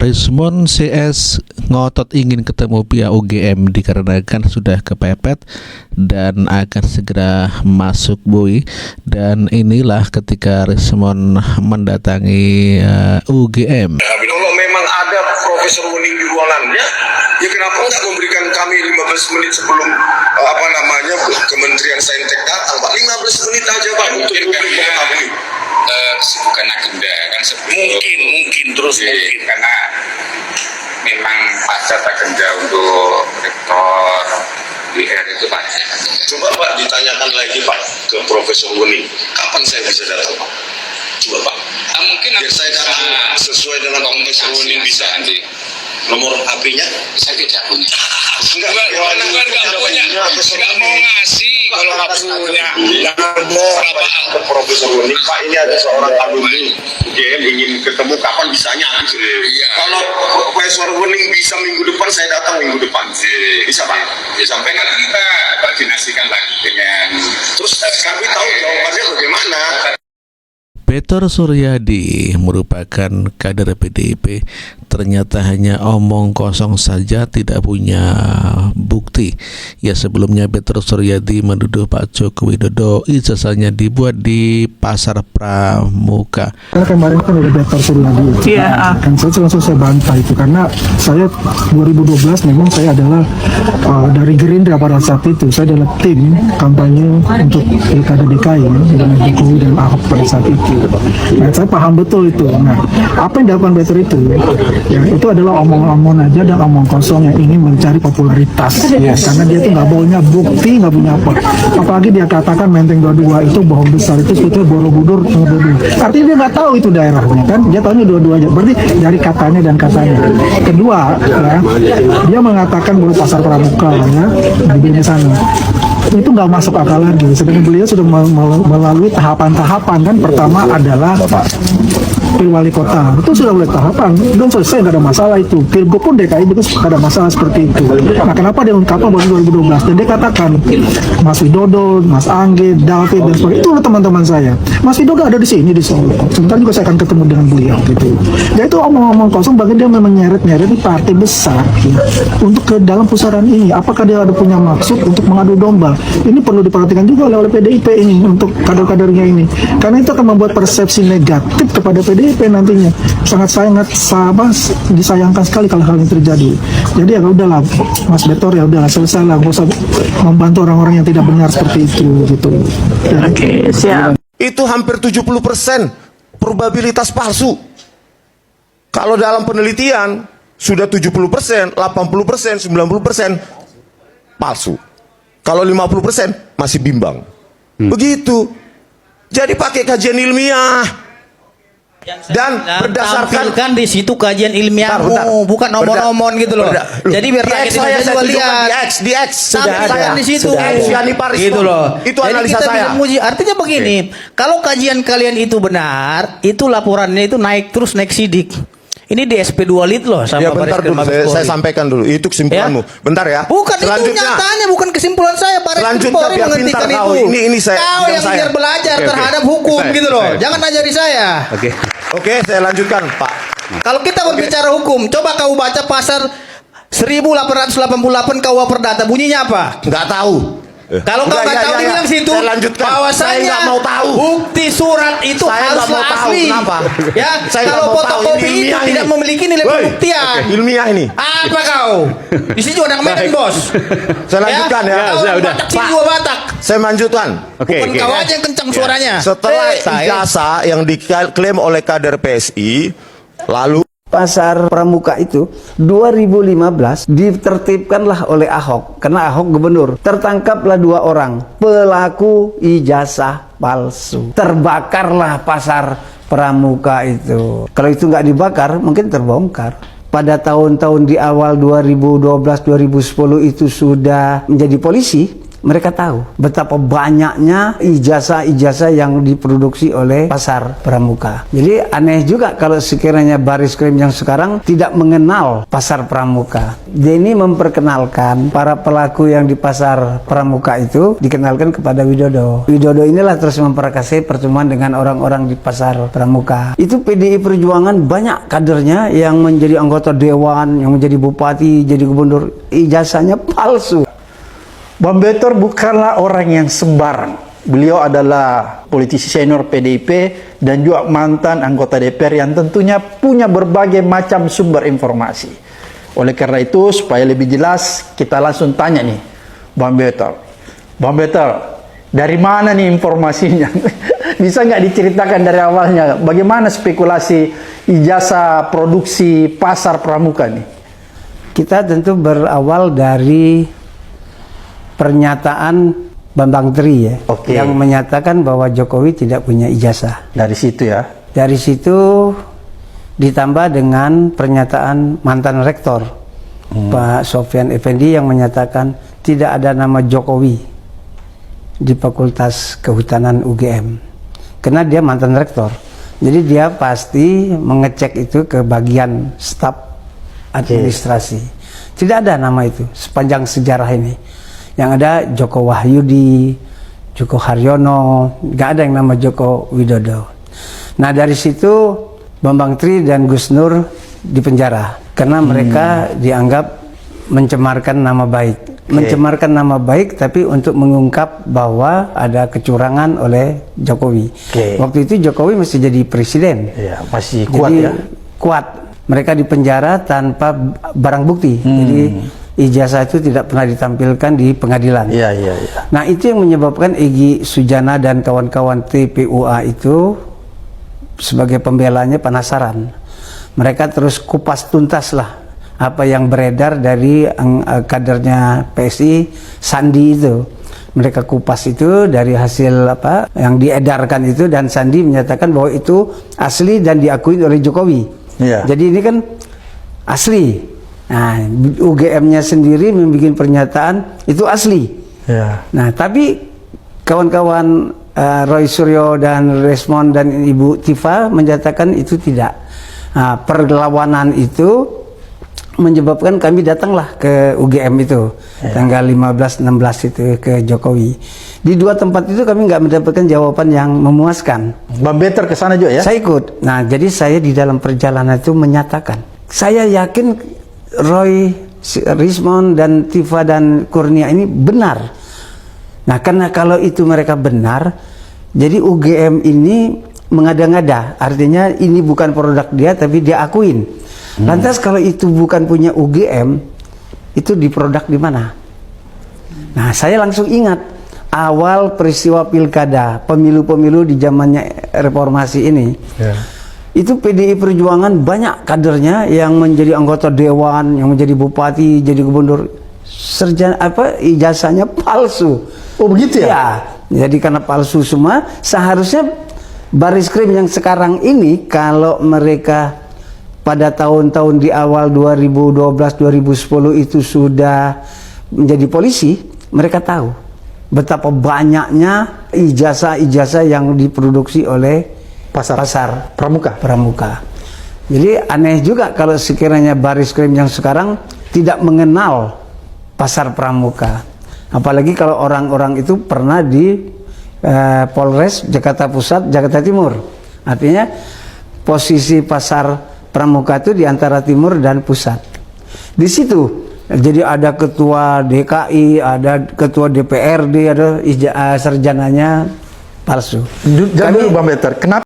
Rismon CS ngotot ingin ketemu pihak UGM dikarenakan sudah kepepet dan akan segera masuk BUI. Dan inilah ketika Rismon mendatangi UGM. Kalau memang ada Profesor Wening di ruangannya, ya kenapa nggak memberikan kami 15 menit sebelum Kementerian Saintek datang, Pak? 15 menit aja, Pak, untuk publik mengetahui. Kesibukan agenda kan sebelum mungkin karena memang padat agenda untuk rektor BR itu banyak. Coba Pak ditanyakan lagi, Pak, ke Profesor Wening, kapan saya bisa datang, Pak? Coba, Pak. Mungkin biar saya datang sesuai dengan Profesor Wening bisa nanti. Nomor HP-nya Saya tidak punya. Enggak punya. Enggak mau ngasih kalau nggak punya. Ke Profesor Wening, Pak, ini ada seorang alumni UGM ingin ketemu, kapan bisanya? Iya. Kalau Profesor Wening bisa minggu depan, saya datang minggu depan. Bisa, Pak? Ya, sampai nanti kita koordinasikan lagi dengan. Terus kami tahu jawabannya bagaimana. Peter Suryadi merupakan kader PDIP, ternyata hanya omong kosong saja, tidak punya bukti. Ya, sebelumnya Peter Suryadi menuduh Pak Joko Widodo ijazahnya dibuat di Pasar Pramuka. Karena kemarin kan ada Peter Suryadi, kan saya bantah itu karena saya 2012 memang saya adalah dari Gerindra pada saat itu. Saya adalah tim kampanye untuk Pilkada DKI dengan Jokowi dan Ahok pada saat itu. Nah, saya paham betul itu. Nah, apa yang dilakukan Peter itu? Ya, itu adalah omong-omong aja dan omong kosong yang ingin mencari popularitas. Karena dia itu nggak punya bukti, nggak punya apa. Apalagi dia katakan Menteng 22 itu bohong besar, itu sebetulnya Borobudur. Artinya dia nggak tahu itu daerahnya kan? Dia tahunya dua-duanya. Berarti dari katanya dan katanya. Kedua, ya, dia mengatakan bahwa Pasar Pramuka ya di sana itu nggak masuk akal lagi. Sedangkan beliau sudah melalui tahapan-tahapan kan. Pertama adalah Wali Kota, itu sudah mulai tahapan, belum selesai, nggak ada masalah itu. Pilgub pun DKI itu nggak ada masalah seperti itu. Nah, kenapa dia ungkapkan baru 2012? Dan dia katakan Mas Widodo, Mas Angge, David dan sebagainya itu teman-teman saya. Mas Widodo ada di sini di Solo. Sebentar juga saya akan ketemu dengan beliau gitu. Ya itu omong-omong kosong, bagi dia memang nyeret-nyeret di partai besar ya, untuk ke dalam pusaran ini. Apakah dia ada punya maksud untuk mengadu domba? Ini perlu diperhatikan juga oleh PDIP ini untuk kader-kadernya ini, karena itu akan membuat persepsi negatif kepada PDIP nantinya. Sangat disayangkan sekali kalau hal ini terjadi. Jadi ya udahlah Mas Betor, ya udahlah selesai lah, nggak usah membantu orang-orang yang tidak benar seperti itu gitu. Oke, siap. Itu hampir 70% probabilitas palsu. Kalau dalam penelitian sudah 70%, 80%, 90% palsu. Kalau 50% masih bimbang. Begitu. Jadi pakai kajian ilmiah. Dan berdasarkan kan di situ kajian ilmiahmu, bukan omong-omong gitu loh. Jadi biar rakyat Indonesia juga lihat. Di X sudah ada di situ. Gitu loh. Itu analisa saya. Artinya begini, kalau kajian kalian itu benar, itu laporannya itu naik sidik. Ini di SP2 Lit loh sama ya, bentar dulu, saya sampaikan dulu. Itu kesimpulanmu. Ya? Bentar ya. Bukan itu nyatanya, bukan kesimpulan saya. Selanjutnya biar pintar kau. Ini saya. Kau yang biar belajar terhadap hukum gitu loh. Jangan ajari saya. Oke, saya lanjutkan, Pak. Kalau kita berbicara hukum, coba kau baca pasal 1888 KUH Perdata, bunyinya apa? Nggak tahu. Kalau kau nggak tahu, dibilang situ bahwasanya mau tahu. bukti surat itu harus asli. Kenapa? Ya, kalau fotokopi itu tidak memiliki nilai pembuktian. Ilmiah ini. Apa kau? Di sini juga ada Medan, Bos. Saya lanjutkan ya. Batak. Saya lanjutkan. Bukan kau aja yang kencang suaranya. Setelah ijazah yang diklaim oleh kader PSI, lalu Pasar Pramuka itu 2015 ditertibkanlah oleh Ahok karena Ahok gubernur. Tertangkaplah 2 orang pelaku ijazah palsu. Terbakarlah Pasar Pramuka itu. Kalau itu nggak dibakar mungkin terbongkar. Pada tahun-tahun di awal 2012-2010 itu sudah menjadi polisi. mereka tahu betapa banyaknya ijazah-ijazah yang diproduksi oleh pasar pramuka. Jadi aneh juga kalau sekiranya Baris Krim yang sekarang tidak mengenal pasar pramuka. Dia ini memperkenalkan para pelaku yang di pasar pramuka itu dikenalkan kepada Widodo. Widodo inilah terus memperakasai pertemuan dengan orang-orang di pasar pramuka. Itu PDI Perjuangan banyak kadernya yang menjadi anggota dewan, yang menjadi bupati, jadi gubernur, ijazahnya palsu. Bang Betor bukanlah orang yang sembarang. Beliau adalah politisi senior PDIP dan juga mantan anggota DPR yang tentunya punya berbagai macam sumber informasi. Oleh karena itu, supaya lebih jelas, kita langsung tanya nih, Bang Betor. Bang Betor, dari mana nih informasinya? Bisa nggak diceritakan dari awalnya? Bagaimana spekulasi ijazah produksi pasar pramuka nih? Kita tentu berawal dari pernyataan Bambang Tri ya, Oke. yang menyatakan bahwa Jokowi tidak punya ijazah. Dari situ ya. Dari situ ditambah dengan pernyataan mantan rektor Pak Sofyan Effendi yang menyatakan tidak ada nama Jokowi di Fakultas Kehutanan UGM karena dia mantan rektor. Jadi dia pasti mengecek itu ke bagian staf administrasi. Tidak ada nama itu sepanjang sejarah ini. Yang ada Joko Wahyudi, Joko Haryono, nggak ada yang nama Joko Widodo. Nah dari situ Bambang Tri dan Gus Nur dipenjara karena mereka dianggap mencemarkan nama baik. Mencemarkan nama baik tapi untuk mengungkap bahwa ada kecurangan oleh Jokowi. Waktu itu Jokowi masih jadi presiden. Ya, masih kuat jadi, ya. Kuat. Mereka dipenjara tanpa barang bukti. Jadi ijazah itu tidak pernah ditampilkan di pengadilan. Iya. Nah itu yang menyebabkan Egy Sujana dan kawan-kawan TPUA itu sebagai pembelanya penasaran. Mereka terus kupas tuntas lah apa yang beredar dari kadernya PSI Sandi itu. Mereka kupas itu dari hasil apa yang diedarkan itu dan Sandi menyatakan bahwa itu asli dan diakui oleh Jokowi. Iya. Jadi ini kan asli. Nah, UGM-nya sendiri membuat pernyataan itu asli. Ya. Nah, tapi kawan-kawan Roy Suryo dan Resmond dan Ibu Tifa menyatakan itu tidak. Nah, perlawanan itu menyebabkan kami datanglah ke UGM itu tanggal 15-16 itu ke Jokowi. Di dua tempat itu kami nggak mendapatkan jawaban yang memuaskan. Bang Betor ke sana juga ya? Saya ikut. Nah, jadi saya di dalam perjalanan itu menyatakan, saya yakin Roy, Rismond dan Tifa dan Kurnia ini benar. Nah, karena kalau itu mereka benar, jadi UGM ini mengada-ngada. Artinya ini bukan produk dia, tapi dia akuin. Lantas kalau itu bukan punya UGM, itu diproduk di mana? Nah, saya langsung ingat awal peristiwa pilkada, pemilu-pemilu di zamannya reformasi ini. Ya. Itu PDI Perjuangan banyak kadernya yang menjadi anggota dewan, yang menjadi bupati, jadi gubernur, sarjana apa ijazahnya palsu. Oh begitu ya? Ya, jadi karena palsu semua, seharusnya Baris Krim yang sekarang ini kalau mereka pada tahun-tahun di awal 2012-2010 itu sudah menjadi polisi, mereka tahu betapa banyaknya ijazah-ijazah yang diproduksi oleh pasar pramuka. Jadi aneh juga kalau sekiranya Baris Krim yang sekarang tidak mengenal pasar pramuka. Apalagi kalau orang-orang itu pernah di Polres Jakarta Pusat, Jakarta Timur. Artinya posisi pasar pramuka itu di antara timur dan pusat. Di situ jadi ada ketua DKI, ada ketua DPRD, ada sarjananya palsu. Jangan dulu Bang Betor, kenapa